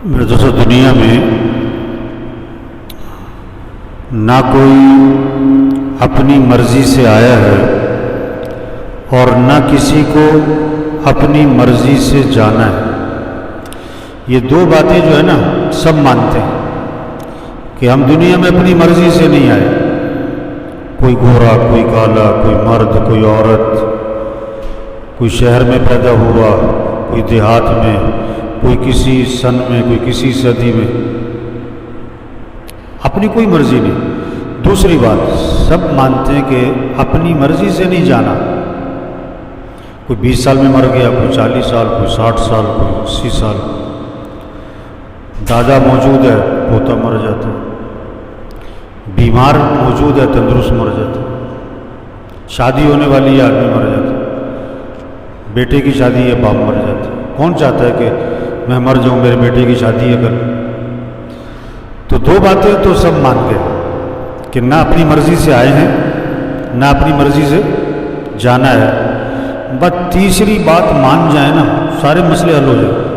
میرے دوستو، دنیا میں نہ کوئی اپنی مرضی سے آیا ہے اور نہ کسی کو اپنی مرضی سے جانا ہے۔ یہ دو باتیں جو ہے نا سب مانتے ہیں کہ ہم دنیا میں اپنی مرضی سے نہیں آئے۔ کوئی گورا، کوئی کالا، کوئی مرد، کوئی عورت، کوئی شہر میں پیدا ہوا، کوئی دیہات میں، کوئی کسی سن میں، کوئی کسی صدی میں، اپنی کوئی مرضی نہیں۔ دوسری بات، سب مانتے ہیں کہ اپنی مرضی سے نہیں جانا۔ کوئی 20 سال میں مر گیا، کوئی 40 سال، کوئی 60 سال، کوئی 80 سال۔ دادا موجود ہے، پوتا مر جاتا ہے۔ بیمار موجود ہے، تندرست مر جاتا ہے۔ شادی ہونے والی ہے، آدمی مر جاتا ہے۔ بیٹے کی شادی ہے، باپ مر جاتا ہے۔ کون چاہتا ہے کہ میں مر جاؤں، میرے بیٹے کی شادی ہے کل؟ تو دو باتیں تو سب مان گئے کہ نہ اپنی مرضی سے آئے ہیں، نہ اپنی مرضی سے جانا ہے۔ بس تیسری بات مان جائیں نا، سارے مسئلے حل ہو جائیں۔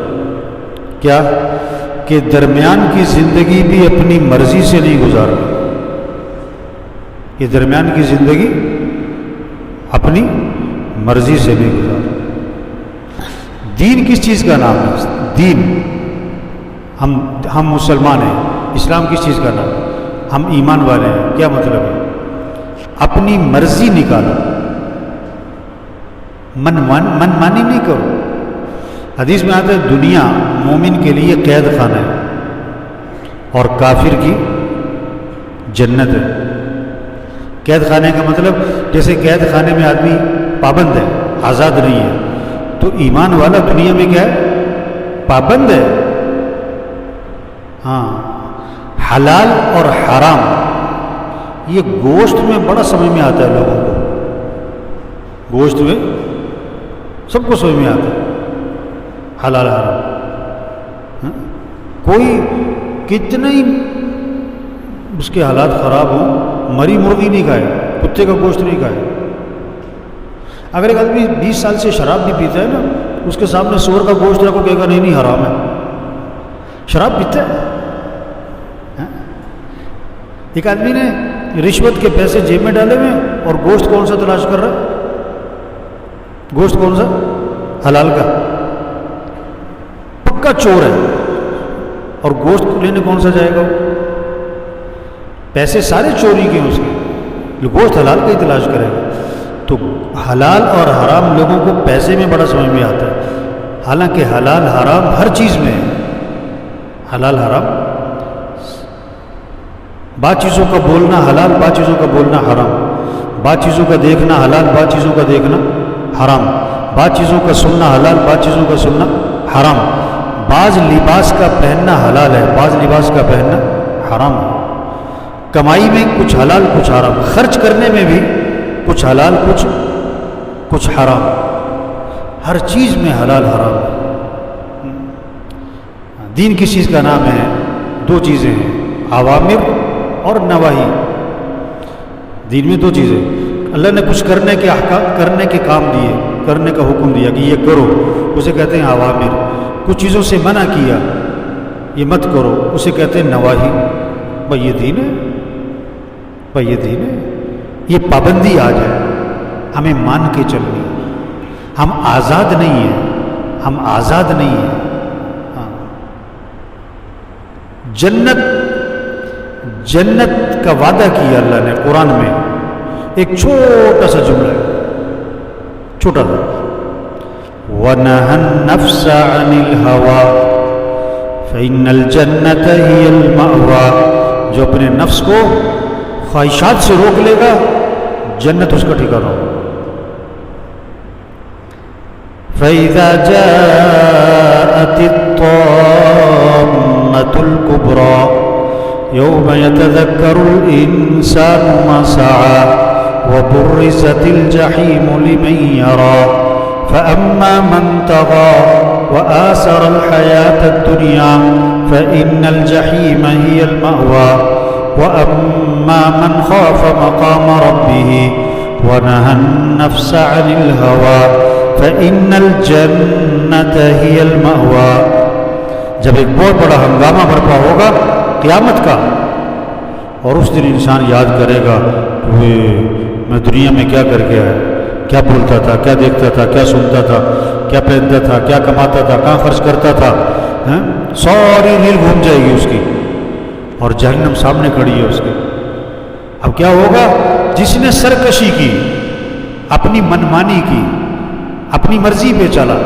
کیا؟ کہ درمیان کی زندگی بھی اپنی مرضی سے نہیں گزارنا۔ یہ درمیان کی زندگی اپنی مرضی سے نہیں گزارنا۔ دین کس چیز کا نام ہے؟ دین، ہم مسلمان ہیں۔ اسلام کس چیز کا نام ہے؟ ہم ایمان والے ہیں۔ کیا مطلب ہے؟ اپنی مرضی نکالو، من مانی نہیں کرو۔ حدیث میں آتا ہے دنیا مومن کے لیے قید خانہ ہے اور کافر کی جنت ہے۔ قید خانے کا مطلب جیسے قید خانے میں آدمی پابند ہے، آزاد نہیں ہے، تو ایمان والا دنیا میں کیا ہے؟ پابند ہے۔ ہاں، حلال اور حرام یہ گوشت میں بڑا سمجھ میں آتا ہے لوگوں کو۔ گوشت میں سب کو سمجھ میں آتا ہے حلال حرام۔ کوئی کتنے ہی اس کے حالات خراب ہوں، مری مرغی نہیں کھائے، کتے کا گوشت نہیں کھائے۔ اگر ایک آدمی 20 سال سے شراب بھی پیتا ہے نا، اس کے سامنے سور کا گوشت رکھو، کہے گا نہیں نہیں حرام ہے، شراب پیتا ہے۔ ایک آدمی نے رشوت کے پیسے جیب میں ڈالے ہوئے اور گوشت کون سا تلاش کر رہا ہے؟ گوشت کون سا؟ حلال کا۔ پکا چور ہے، اور گوشت لینے کون سا جائے گا؟ پیسے سارے چوری کے اس کے، گوشت حلال کا ہی تلاش کرے گا۔ تو حلال اور حرام لوگوں کو پیسے میں بڑا سمجھ میں آتا ہے، حالانکہ حلال حرام ہر چیز میں ہے۔ حلال حرام، بعض چیزوں کا بولنا حلال، بعض چیزوں کا بولنا حرام، بعض چیزوں کا دیکھنا حلال، بعض چیزوں کا دیکھنا حرام، بعض چیزوں کا سننا حلال، بعض چیزوں کا سننا حرام، بعض لباس کا پہننا حلال ہے، بعض لباس کا پہننا حرام ہے۔ کمائی میں کچھ حلال کچھ حرام، خرچ کرنے میں بھی کچھ حلال کچھ حرام، ہر چیز میں حلال حرام ہے۔ دین کس چیز کا نام ہے؟ دو چیزیں ہیں، اوامر اور نواہی۔ دین میں دو چیزیں، اللہ نے کچھ کرنے کے احکام، کرنے کے کام دیے، کرنے کا حکم دیا کہ یہ کرو، اسے کہتے ہیں اوامر۔ کچھ چیزوں سے منع کیا، یہ مت کرو، اسے کہتے ہیں نواہی۔ بھائی یہ دین ہے، بھائی یہ دین ہے۔ یہ پابندی آ جائے، ہمیں مان کے چلنی۔ ہم آزاد نہیں ہیں، ہم آزاد نہیں ہیں۔ ہاں، جنت کا وعدہ کیا اللہ نے قرآن میں، ایک چھوٹا سا جملہ ہے، چھوٹا سا، وَنَهَى النَّفْسَ عَنِ الْهَوَىٰ فَإِنَّ الْجَنَّةَ هِيَ الْمَأْوَىٰ۔ جو اپنے نفس کو خواہشات سے روک لے گا، جنت اس کا ٹھکانہ ہوگا۔ فَإِذَا جَاءَتِ الطَّامَّةُ الْكُبْرَىٰ يَوْمَ يَتَذَكَّرُ الْإِنسَانُ مَا سَعَىٰ وَبُرِّزَتِ الْجَحِيمُ لِمَن يَرَىٰ فَأَمَّا مَن طَغَىٰ وَآثَرَ الْحَيَاةَ الدُّنْيَا فَإِنَّ الْجَحِيمَ هِيَ الْمَأْوَىٰ وَأَمَّا مَنْ خَافَ مَقَامَ رَبِّهِ وَنَهَى النَّفْسَ عَنِ الْهَوَىٰ فَإِنَّ الْجَنَّةَ هِيَ الْمَأْوَىٰ۔ جب ایک بہت بڑا ہنگامہ برپا ہوگا قیامت کا، اور اس دن انسان یاد کرے گا کہ میں دنیا میں کیا کر کے آیا، کیا بولتا تھا، کیا دیکھتا تھا، کیا سنتا تھا، کیا پہنتا تھا، کیا کماتا تھا، کہاں خرچ کرتا تھا، ساری ریل گھوم جائے گی اس کی، اور جہنم سامنے کھڑی ہے اس کے۔ اب کیا ہوگا؟ جس نے سرکشی کی، اپنی منمانی کی، اپنی مرضی پہ چلا،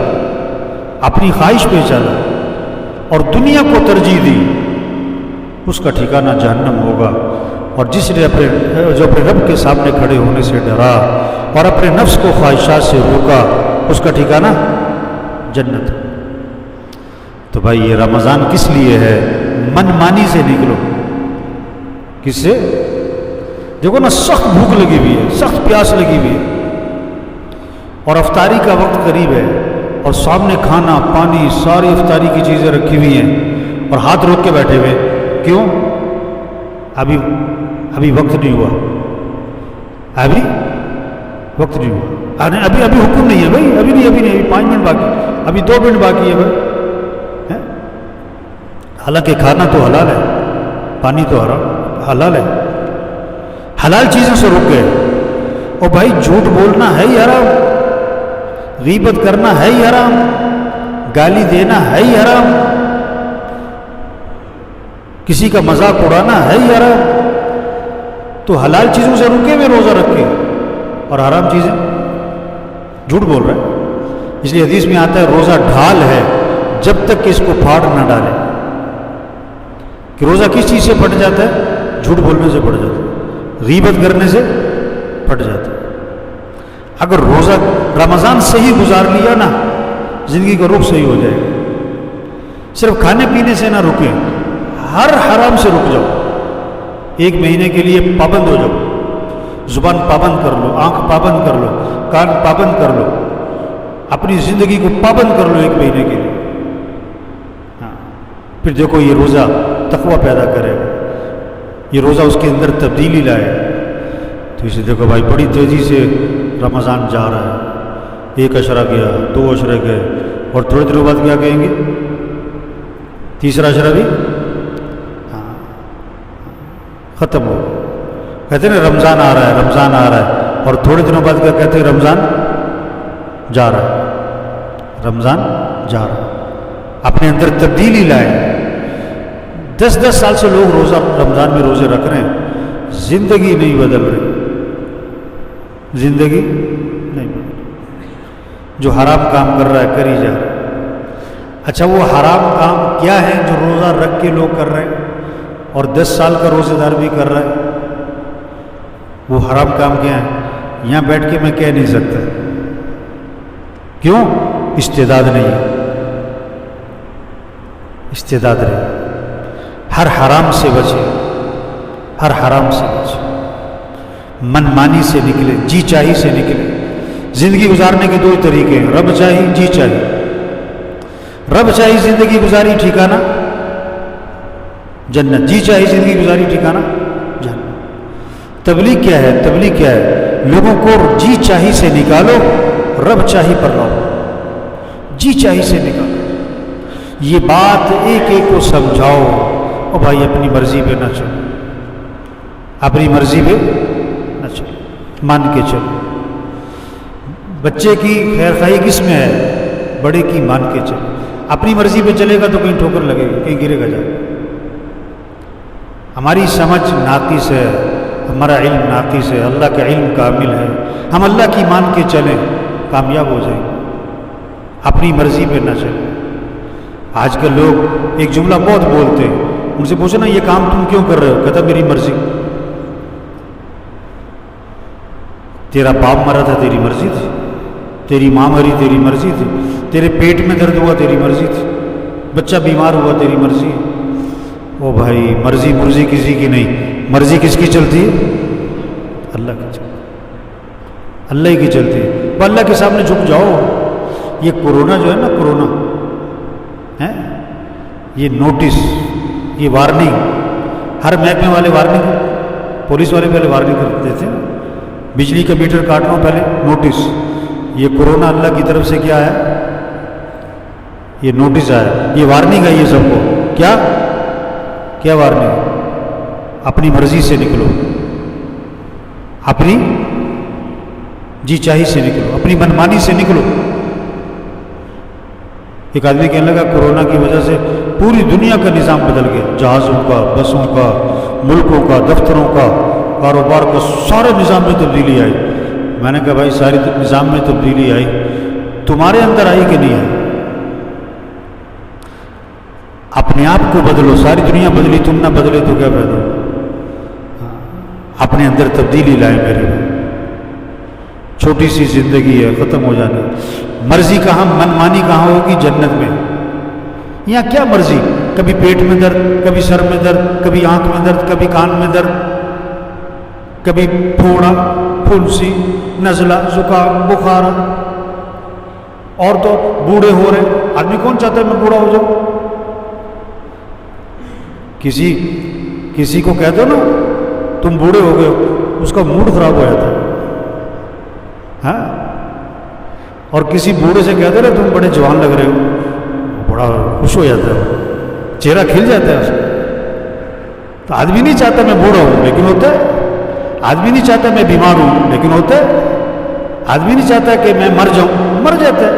اپنی خواہش پہ چلا اور دنیا کو ترجیح دی، اس کا ٹھکانہ جہنم ہوگا۔ اور جس نے اپنے رب کے سامنے کھڑے ہونے سے ڈرا اور اپنے نفس کو خواہشات سے روکا، اس کا ٹھکانہ جنت۔ تو بھائی یہ رمضان کس لیے ہے؟ من مانی سے نکلو۔ کس سے؟ دیکھو نا، سخت بھوک لگی ہوئی ہے، سخت پیاس لگی ہوئی ہے، اور افطاری کا وقت قریب ہے، اور سامنے کھانا پانی ساری افطاری کی چیزیں رکھی ہوئی ہیں، اور ہاتھ روک کے بیٹھے ہوئے۔ کیوں؟ ابھی وقت نہیں ہوا، ابھی وقت نہیں ہوا، ابھی حکم نہیں ہے بھائی، ابھی نہیں، 5 منٹ باقی، ابھی 2 منٹ باقی ہے بھائی۔ حالانکہ کھانا تو حلال ہے، پانی تو حلال ہے، حلال چیزوں سے رک گئے۔ اور بھائی جھوٹ بولنا ہے ہی حرام، غیبت کرنا ہے ہی حرام، گالی دینا ہے ہی حرام، کسی کا مذاق اڑانا ہے ہی حرام۔ تو حلال چیزوں سے رکے ہوئے روزہ رکھے، اور حرام چیزیں جھوٹ بول رہے ہیں۔ اس لیے حدیث میں آتا ہے روزہ ڈھال ہے جب تک کہ اس کو پھاڑ نہ ڈالے۔ کہ روزہ کس چیز سے پھٹ جاتا ہے؟ جھوٹ بولنے سے پھٹ جاتا ہے، غیبت کرنے سے پھٹ جاتا ہے۔ اگر روزہ رمضان صحیح گزار لیا نا، زندگی کا رخ صحیح ہو جائے گا۔ صرف کھانے پینے سے نہ رکیں، ہر حرام سے رک جاؤ، 1 مہینے کے لیے پابند ہو جاؤ، زبان پابند کر لو، آنکھ پابند کر لو، کان پابند کر لو، اپنی زندگی کو پابند کر لو 1 مہینے کے لیے۔ پھر دیکھو یہ روزہ تقویٰ پیدا کرے گا، یہ روزہ اس کے اندر تبدیلی لائے۔ تو اسے دیکھو بھائی بڑی تیزی سے رمضان جا رہا ہے، 1 عشرہ گیا، 2 عشرے گئے، اور تھوڑے دنوں بعد کیا کہیں گے؟ 3 عشرہ بھی ختم ہو۔ کہتے ہیں نا رمضان آ رہا ہے، رمضان آ رہا ہے، اور تھوڑے دنوں بعد کیا کہتے ہیں؟ رمضان جا رہا ہے، رمضان جا رہا ہے۔ اپنے اندر تبدیلی لائے۔ 10 سال سے لوگ رمضان میں روزے رکھ رہے ہیں، زندگی نہیں بدل رہی، زندگی نہیں بدل رہی۔ جو حرام کام کر رہا ہے کر ہی جا رہا ہے۔ اچھا وہ حرام کام کیا ہے جو روزہ رکھ کے لوگ کر رہے ہیں اور 10 سال کا روزے دار بھی کر رہا ہے؟ وہ حرام کام کیا ہے؟ یہاں بیٹھ کے میں کہہ نہیں سکتا۔ کیوں؟ استعداد نہیں ہے، استعداد نہیں۔ ہر حرام سے بچے، ہر حرام سے بچے، من مانی سے نکلے، جی چاہی سے نکلے۔ زندگی گزارنے کے 2 طریقے ہیں، رب چاہی، جی چاہی۔ رب چاہی زندگی گزاری ٹھکانہ جنت، جی چاہی زندگی گزاری ٹھکانہ جنت۔ تبلیغ کیا ہے؟ تبلیغ کیا ہے؟ لوگوں کو جی چاہی سے نکالو، رب چاہی پر لاؤ۔ جی چاہی سے نکالو، یہ بات ایک ایک کو سمجھاؤ۔ اور بھائی اپنی مرضی پہ نہ چلو، اپنی مرضی پہ نہ چلو، مان کے چلو۔ بچے کی خیر خواہی کس میں ہے؟ بڑے کی مان کے چلو۔ اپنی مرضی پہ چلے گا تو کہیں ٹھوکر لگے گی، کہیں گرے گا جا۔ ہماری سمجھ ناقص ہے، ہمارا علم ناقص ہے، اللہ کا علم کامل ہے۔ ہم اللہ کی مان کے چلیں، کامیاب ہو جائیں گے۔ اپنی مرضی پہ نہ چلیں۔ آج کل لوگ ایک جملہ بہت بولتے ہیں، ان سے پوچھنا یہ کام تم کیوں کر رہے ہو؟ کہتا میری مرضی۔ تیرا باپ مرا تھا تیری مرضی تھی، تیری ماں مری تیری مرضی تھی، تیرے پیٹ میں درد ہوا تیری مرضی تھی، بچہ بیمار ہوا تیری مرضی۔ او بھائی مرضی مرضی کسی کی نہیں، مرضی کس کی چلتی ہے؟ اللہ کی چلتی، اللہ ہی کی چلتی ہے۔ وہ اللہ کے سامنے جھک جاؤ۔ یہ کورونا جو ہے نا، کورونا ہے، یہ نوٹس، یہ وارننگ، ہر محکمے والے وارننگ، پولیس والے پہلے وارننگ کرتے تھے، بجلی کا میٹر کاٹنا پہلے نوٹس۔ یہ کورونا اللہ کی طرف سے کیا ہے؟ یہ نوٹس آیا، یہ وارننگ ہے یہ سب کو. کیا وارننگ؟ اپنی مرضی سے نکلو، اپنی جی چاہی سے نکلو، اپنی منمانی سے نکلو. ایک آدمی کہنے لگا کورونا کی وجہ سے پوری دنیا کا نظام بدل گیا، جہازوں کا، بسوں کا، ملکوں کا، دفتروں کا، کاروبار کا، سارے نظام میں تبدیلی آئی. میں نے کہا بھائی ساری نظام میں تبدیلی آئی، تمہارے اندر آئی کہ نہیں آئی؟ اپنے آپ کو بدلو. ساری دنیا بدلی، تم نہ بدلے تو کیا فائدہ؟ اپنے اندر تبدیلی لائے میرے بھائی. چھوٹی سی زندگی ہے، ختم ہو جانے. مرضی کہاں، منمانی کہاں ہوگی؟ جنت میں. یہاں کیا مرضی؟ کبھی پیٹ میں درد، کبھی سر میں درد، کبھی آنکھ میں درد، کبھی کان میں درد، کبھی پھوڑا، پھنسی، نزلہ، زکام، بخار. اور تو بوڑھے ہو رہے. آدمی کون چاہتا ہے میں بوڑھا ہو جاؤں؟ کسی کو کہہ دو نا تم بوڑھے ہو گئے ہو، اس کا موڈ خراب ہو جاتا ہے. ہاں، اور کسی بوڑھے سے کہہ دو نا تم بڑے جوان لگ رہے ہو، بڑا خوش ہو جاتا ہے، چہرہ کھل جاتا ہے اس کا. تو آدمی نہیں چاہتا میں بوڑھا ہوں، لیکن ہوتا ہے. آدمی نہیں چاہتا میں بیمار ہوں، لیکن ہوتا ہے. آدمی نہیں چاہتا کہ میں مر جاؤں، مر جاتا ہے.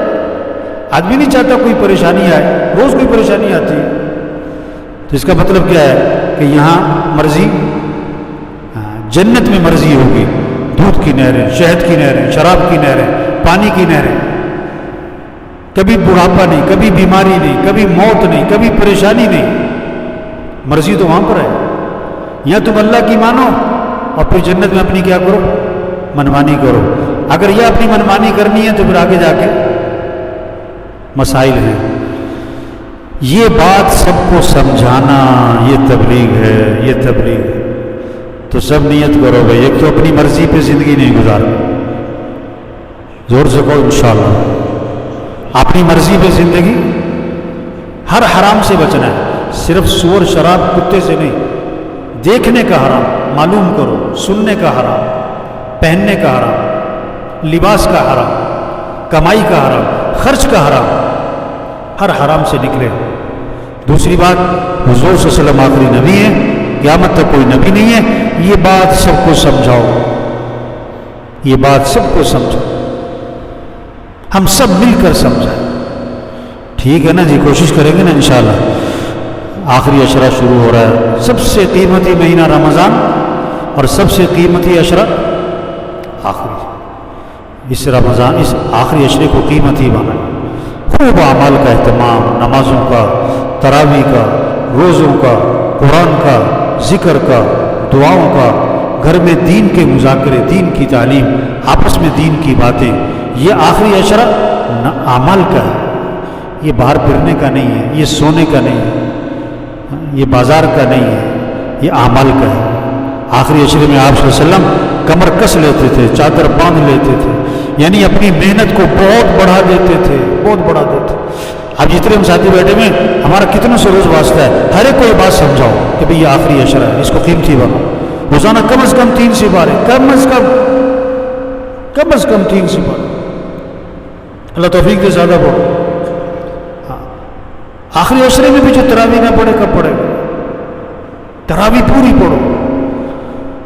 آدمی نہیں چاہتا کوئی پریشانی آئے، روز کوئی پریشانی آتی ہے. تو اس کا مطلب کیا ہے کہ یہاں مرضی، جنت میں مرضی ہوگی. دودھ کی نہریں، شہد کی نہریں، شراب کی نہریں، پانی کی نہریں. کبھی بڑھاپا نہیں، کبھی بیماری نہیں، کبھی موت نہیں، کبھی پریشانی نہیں. مرضی تو وہاں پر ہے. یہاں تم اللہ کی مانو اور پھر جنت میں اپنی کیا کرو؟ منمانی کرو. اگر یہ اپنی منمانی کرنی ہے تو پھر آگے جا کے مسائل ہیں. یہ بات سب کو سمجھانا یہ تبلیغ ہے، یہ تبلیغ ہے. تو سب نیت کرو بھائی، ایک تو اپنی مرضی پہ زندگی نہیں گزارنا. زور سے کہو انشاءاللہ. اپنی مرضی پہ زندگی، ہر حرام سے بچنا ہے. صرف سور، شراب، کتے سے نہیں. دیکھنے کا حرام معلوم کرو، سننے کا حرام، پہننے کا حرام، لباس کا حرام، کمائی کا حرام، خرچ کا حرام. ہر حرام سے نکلے. دوسری بات، حضور صلی اللہ علیہ وسلم آخری نبی ہے، قیامت تک کوئی نبی نہیں ہے. یہ بات سب کو سمجھاؤ، یہ بات سب کو سمجھاؤ. ہم سب مل کر سمجھائیں. ٹھیک ہے نا جی؟ کوشش کریں گے نا انشاءاللہ. آخری عشرہ شروع ہو رہا ہے. سب سے قیمتی مہینہ رمضان اور سب سے قیمتی عشرہ آخری. اس رمضان، اس آخری عشرے کو قیمتی بنائیں. خوب اعمال کا اہتمام، نمازوں کا، تراویح کا، روزوں کا، قرآن کا، ذکر کا، دعاؤں کا، گھر میں دین کے مذاکرے، دین کی تعلیم، آپس میں دین کی باتیں. یہ آخری عشرہ اعمال کا ہے. یہ باہر پھرنے کا نہیں ہے، یہ سونے کا نہیں ہے، یہ بازار کا نہیں ہے، یہ اعمال کا ہے. آخری عشرے میں آپ صلی اللہ علیہ وسلم کمر کس لیتے تھے، چادر باندھ لیتے تھے. یعنی اپنی محنت کو بہت بڑھا دیتے تھے، بہت بڑھا دیتے. اب جتنے ہم ساتھی بیٹھے ہوئے، ہمارا کتنوں سے روز واسطہ ہے. ہر ایک کو یہ بات سمجھاؤ کہ بھئی یہ آخری عشرہ ہے، اس کو قیمتی بناؤ. روزانہ کم از کم 3 سپارے، کم از کم 3 سپارے. اللہ توفیق دے، زیادہ پڑھو. ہاں، آخری عشرے میں بھی جو تراویح نہ پڑھے کب پڑھے گا؟ تراویح پوری پڑھو.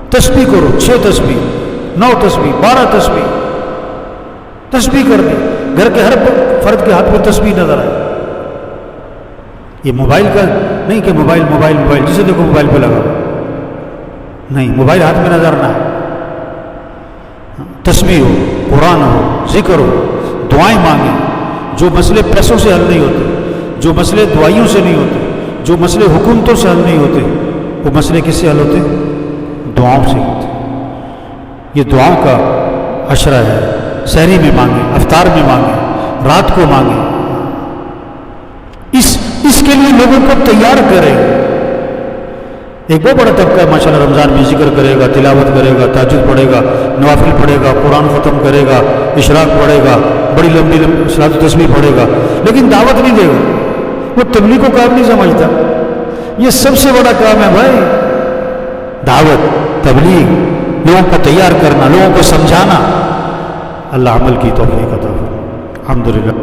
تسبیح کرو، 6 تسبیح، 9 تسبیح، 12 تسبیح. تسبیح کر دی. گھر کے ہر فرد کے ہاتھ میں تسبیح نظر آئے. یہ موبائل کا نہیں کہ موبائل جسے دیکھو موبائل پہ لگا. نہیں، موبائل ہاتھ میں نظر نہ آئے. تسبیح ہو، قرآن ہو، ذکر ہو، دعائیں مانگیں. جو مسئلے پیسوں سے حل نہیں ہوتے، جو مسئلے دعائیوں سے نہیں ہوتے، جو مسئلے حکومتوں سے حل نہیں ہوتے، وہ مسئلے کس سے حل ہوتے؟ دعاؤں سے ہوتے. یہ دعاؤں کا عشرہ ہے. سحری میں مانگیں، افطار میں مانگیں، رات کو مانگیں. اس کے لیے لوگوں کو تیار کریں. ایک بہت بڑا طبقہ ہے ماشاءاللہ رمضان میں ذکر کرے گا، تلاوت کرے گا، تہجد پڑھے گا، نوافل پڑھے گا، قرآن ختم کرے گا، اشراق پڑھے گا، بڑی لمبی صلاۃ و تسبیح پڑھے گا، لیکن دعوت نہیں دے گا. وہ تبلیغ کو کام نہیں سمجھتا. یہ سب سے بڑا کام ہے بھائی، دعوت، تبلیغ، لوگوں کو تیار کرنا، لوگوں کو سمجھانا. اللہ عمل کی توفیق عطا فرمائے. الحمدللہ.